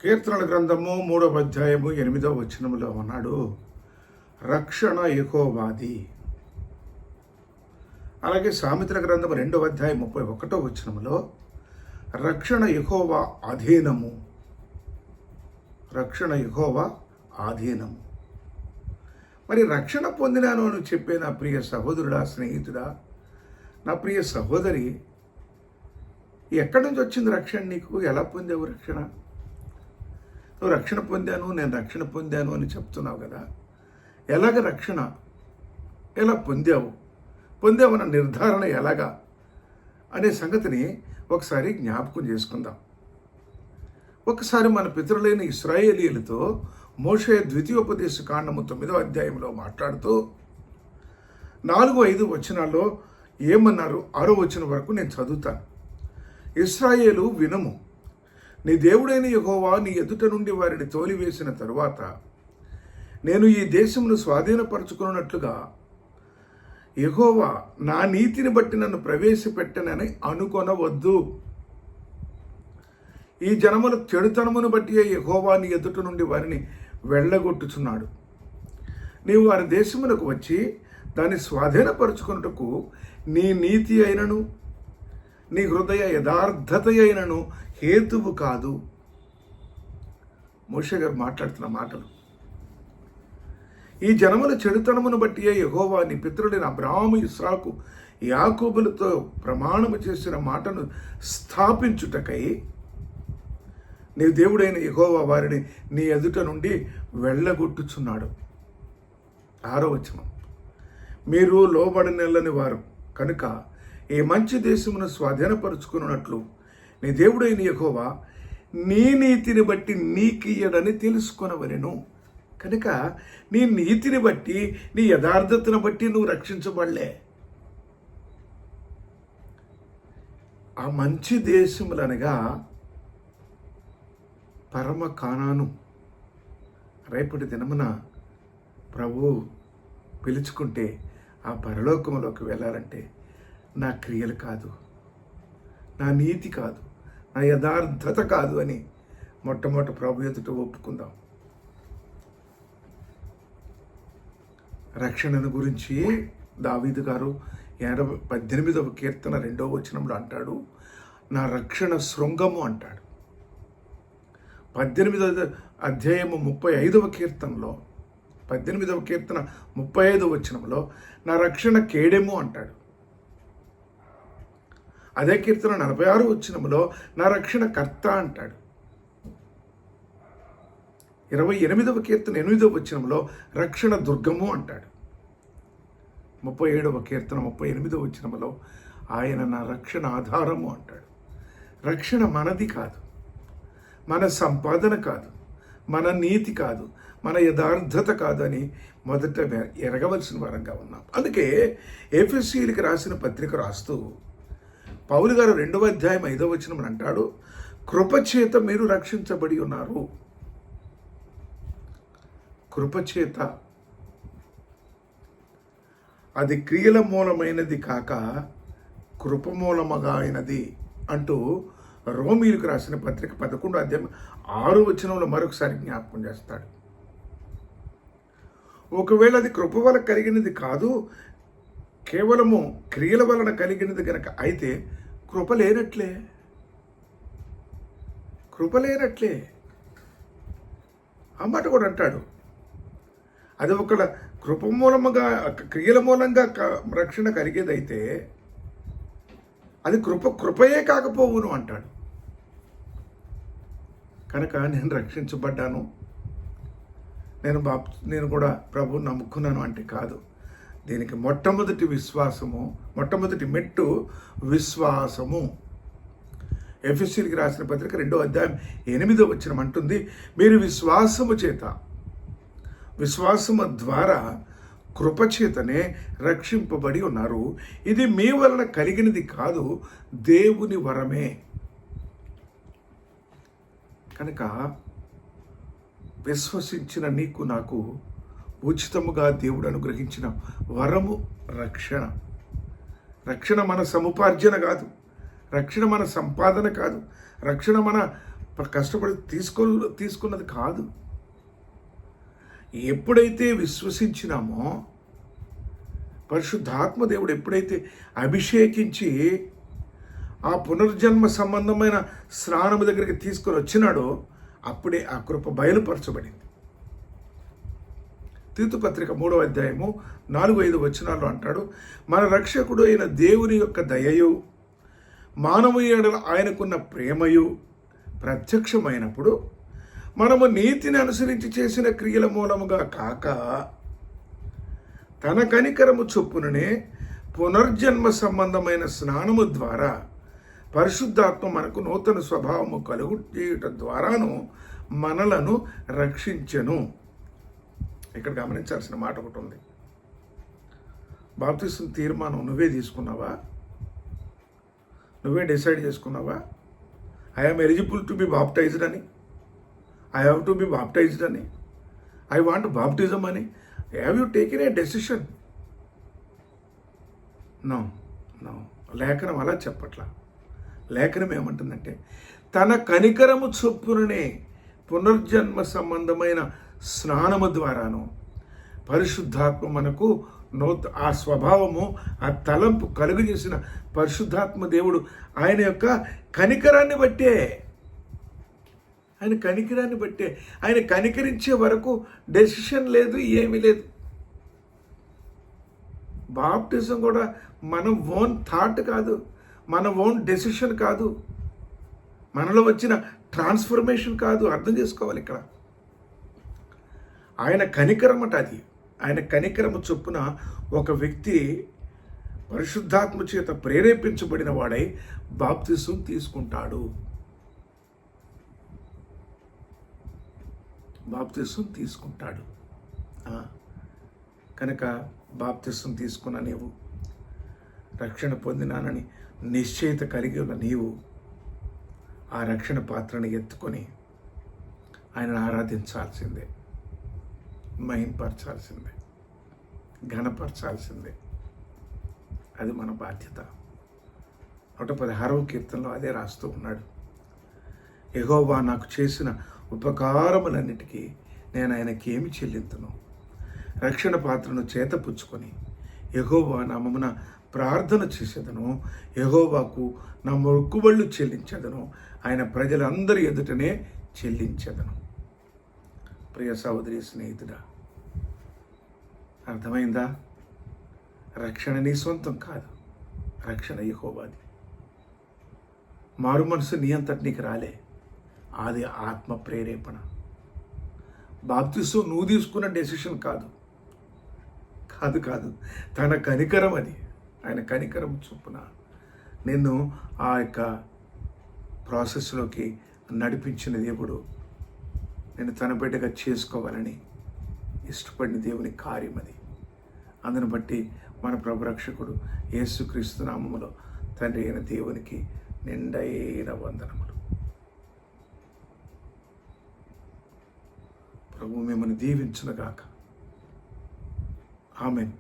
కీర్తనల గ్రంథము 3వ అధ్యాయము 8వ వచనములో ఉన్నాడు, రక్షణ యెహోవాది. అలాగే సామెతల గ్రంథము 2వ అధ్యాయం 31వ వచనములో రక్షణ యెహోవా అధీనము. రక్షణ యెహోవా అధీనము. మరి రక్షణ పొందినాను అని చెప్పే నా ప్రియ సహోదరుడా, స్నేహితుడా, నా ప్రియ సహోదరి, ఎక్కడి నుంచి వచ్చింది రక్షణ? నీకు ఎలా పొందావు రక్షణ? నువ్వు రక్షణ పొందాను, నేను రక్షణ పొందాను అని చెప్తున్నావు కదా. ఎలాగ రక్షణ? ఎలా పొందావన్న నిర్ధారణ ఎలాగా అనే సంగతిని ఒకసారి జ్ఞాపకం చేసుకుందాం. ఒకసారి మన పితరులైన ఇశ్రాయేలీయులతో మోషే ద్వితీయోపదేశ కాండము 9వ అధ్యాయంలో మాట్లాడుతూ 4-5 వచనాల్లో ఏమన్నారు, 6వ వచనం వరకు నేను చదువుతాను. ఇశ్రాయేలు వినుము, నీ దేవుడైన యెహోవా నీ ఎదుట నుండి వారిని తోలివేసిన తరువాత నేను ఈ దేశమును స్వాధీనపరచుకున్నట్లుగా యెహోవా నా నీతిని బట్టి నన్ను ప్రవేశపెట్టనని అనుకొనవద్దు. ఈ జనముల చెడుతనమును బట్టి యెహోవా నీ ఎదుట నుండి వారిని వెళ్ళగొట్టుచున్నాడు. నీవు వారి దేశమునకు వచ్చి దాన్ని స్వాధీనపరచుకున్నటకు నీ నీతి అయినను నీ హృదయ యథార్థత అయినను హేతువు కాదు. మోషే గారు మాట్లాడుతున్న మాటలు. ఈ జనముల చెడుతనమును బట్టి యెహోవా నీ పితరుడైన అబ్రాహాము, ఇస్సాకు, యాకోబులతో ప్రమాణము చేసిన మాటను స్థాపించుటకై నీ దేవుడైన యెహోవా వారిని నీ ఎదుట నుండి వెళ్ళగొట్టుచున్నాడు. 6వ వచనం, మీరు లోబడనెల్లని వారు కనుక ఈ మంచి దేశమును స్వాధీనపరుచుకున్నట్లు నీ దేవుడైన యెహోవా నీ నీతిని బట్టి నీకియ్యడని తెలుసుకొనవలెను. కనుక నీ నీతిని బట్టి, నీ యథార్థతను బట్టి నువ్వు రక్షించబడలే. ఆ మంచి దేశములనగా పరమ కానాను. రేపటి దినమున ప్రభు పిలుచుకుంటే ఆ పరలోకములోకి వెళ్ళాలంటే నా క్రియలు కాదు, నా నీతి కాదు, నా యథార్థత కాదు అని మొట్టమొదటి ప్రభు ఎదుట ఒప్పుకుందాం. రక్షణను గురించి దావీదు గారు 18వ కీర్తన 2వ వచనంలో అంటాడు, నా రక్షణ శృంగము అంటాడు. 18వ అధ్యాయము 35వ కీర్తనలో 18వ కీర్తన 35వ వచనంలో నా రక్షణ కేడెము అంటాడు. అదే కీర్తన 46వ వచనంలో నా రక్షణ కర్త అంటాడు. 28వ కీర్తన 8వ వచనంలో రక్షణ దుర్గము అంటాడు. 37వ కీర్తన 38వ వచనంలో ఆయన నా రక్షణ ఆధారము అంటాడు. రక్షణ మనది కాదు, మన సంపాదన కాదు, మన నీతి కాదు, మన యథార్థత కాదు అని మొదట ఎరగవలసిన వారంగా ఉన్నాం. అందుకే ఎఫెసీయులకు రాసిన పత్రిక రాస్తూ పౌలు గారు 2వ అధ్యాయం 5వ వచనం అంటాడు, కృపచేత మీరు రక్షించబడి ఉన్నారు. కృపచేత, అది క్రియల మూలమైనది కాక కృప మూలముగా అయినది అంటూ రోమీయులకు రాసిన పత్రిక 11వ అధ్యాయం 6వ వచనంలో మరొకసారి జ్ఞాపకం చేస్తాడు. ఒకవేళ అది కృప వల్ల కలిగినది కాదు, కేవలము క్రియల వలన కలిగినది కనుక అయితే కృప లేనట్లే. ఆ మాట కూడా అంటాడు. అది ఒక కృప మూలముగా, క్రియల మూలంగా రక్షణ కలిగేదైతే అది కృపయే కాకపోవును అంటాడు. కనుక నేను రక్షించబడ్డాను, నేను కూడా ప్రభువుని నమ్ముకున్నాను అంటే కాదు. దీనికి మొట్టమొదటి మెట్టు విశ్వాసము. ఎఫెసీయులకు రాసిన పత్రిక 2వ అధ్యాయం 8వ వచనం అంటుంది, మీరు విశ్వాసము ద్వారా కృపచేతనే రక్షింపబడి ఉన్నారు. ఇది మీ వలన కలిగినది కాదు, దేవుని వరమే. కనుక విశ్వసించిన నీకు నాకు ఉచితముగా దేవుడు అనుగ్రహించిన వరము రక్షణ. రక్షణ మన సముపార్జన కాదు, రక్షణ మన సంపాదన కాదు, రక్షణ మన కష్టపడి తీసుకున్నది కాదు. ఎప్పుడైతే విశ్వసించినామో, పరిశుద్ధాత్మ దేవుడు ఎప్పుడైతే అభిషేకించి ఆ పునర్జన్మ సంబంధమైన స్నానము దగ్గరికి తీసుకొని వచ్చినాడో అప్పుడే ఆ కృప బయలుపరచబడింది. తీతు పత్రిక 3వ అధ్యాయము 4-5 వచనాల్లో అంటాడు, మన రక్షకుడు అయిన దేవుని యొక్క దయయు మానవు ఎడల ఆయనకున్న ప్రేమయు ప్రత్యక్షమైనప్పుడు మనము నీతిని అనుసరించి చేసిన క్రియల మూలముగా కాక తన కనికరము చొప్పుననే పునర్జన్మ సంబంధమైన స్నానము ద్వారా పరిశుద్ధాత్మ మనకు నూతన స్వభావము కలుగు చేయటం ద్వారాను మనలను రక్షించెను. ఇక్కడ గమనించాల్సిన మాట ఒకటి ఉంది. బాప్తిసం తీర్మానం నువ్వే తీసుకున్నావా? నువ్వే డిసైడ్ చేసుకున్నావా? I am eligible to be baptized అని, I have to be baptized అని, ఐ వాంట్ బాప్టిజం అని. Have you taken a decision? No no, లేఖనం అలా చెప్పట్లా. లేఖనం ఏమంటుందంటే, తన కనికరము చొప్పుననే పునర్జన్మ సంబంధమైన స్నానము ద్వారాను పరిశుద్ధాత్మ మనకు ఆ స్వభావము, ఆ తలంపు కలుగు చేసిన పరిశుద్ధాత్మ దేవుడు ఆయన యొక్క కనికరాన్ని బట్టే, ఆయన కనికరించే వరకు డెసిషన్ లేదు, ఏమీ లేదు. బాప్టిజం కూడా మన ఓన్ థాట్ కాదు, మన ఓన్ డెసిషన్ కాదు, మనలో వచ్చిన ట్రాన్స్ఫర్మేషన్ కాదు. అర్థం చేసుకోవాలి ఇక్కడ. ఆయన కనికరమట అది. ఆయన కనికరము చొప్పున ఒక వ్యక్తి పరిశుద్ధాత్మ చేత ప్రేరేపించబడిన వాడై బాప్తిసం తీసుకుంటాడు. కనుక బాప్తిసం తీసుకున్న నీవు, రక్షణ పొందినానని నిశ్చయిత కలిగి ఉన్న నీవు ఆ రక్షణ పాత్రను ఎత్తుకొని ఆయనను ఆరాధించాల్సిందే, మహింపరచాల్సిందే, ఘనపరచాల్సిందే. అది మన బాధ్యత. 116వ కీర్తనలో అదే రాస్తూ ఉన్నాడు. యెహోవా నాకు చేసిన ఉపకారములన్నిటికీ నేను ఆయనకి ఏమి చెల్లింతును? రక్షణ పాత్రను చేతపుచ్చుకొని యెహోవా నామమున ప్రార్థన చేసేదను, యెహోవాకు నా మొక్కుబళ్ళు చెల్లించేదను, ఆయన ప్రజలందరి ఎదుటనే చెల్లించేదను. ప్రియ సహోదరి, స్నేహితుడా, అర్థమైందా? రక్షణ నీ సొంతం కాదు, రక్షణ యెహోవాది. మారు మనసు నీ అంతటి నీకు రాలే, అది ఆత్మ ప్రేరేపణ. బాప్తిసం నువ్వు తీసుకున్న డెసిషన్ కాదు, తన కనికరం అది. ఆయన కనికరం చొప్పున నిన్ను ఆ యొక్క ప్రాసెస్లోకి నడిపించిన దేవుడు నేను తన బిడ్డగా చేసుకోవాలని ఇష్టపడిన దేవుని కార్యం అది. అందును బట్టి మన ప్రభు రక్షకుడు యేసుక్రీస్తు నామములో తండ్రి అయిన దేవునికి నిండైన వందనములు. ప్రభు మిమ్మల్ని దీవించునుగాక. ఆమేన్.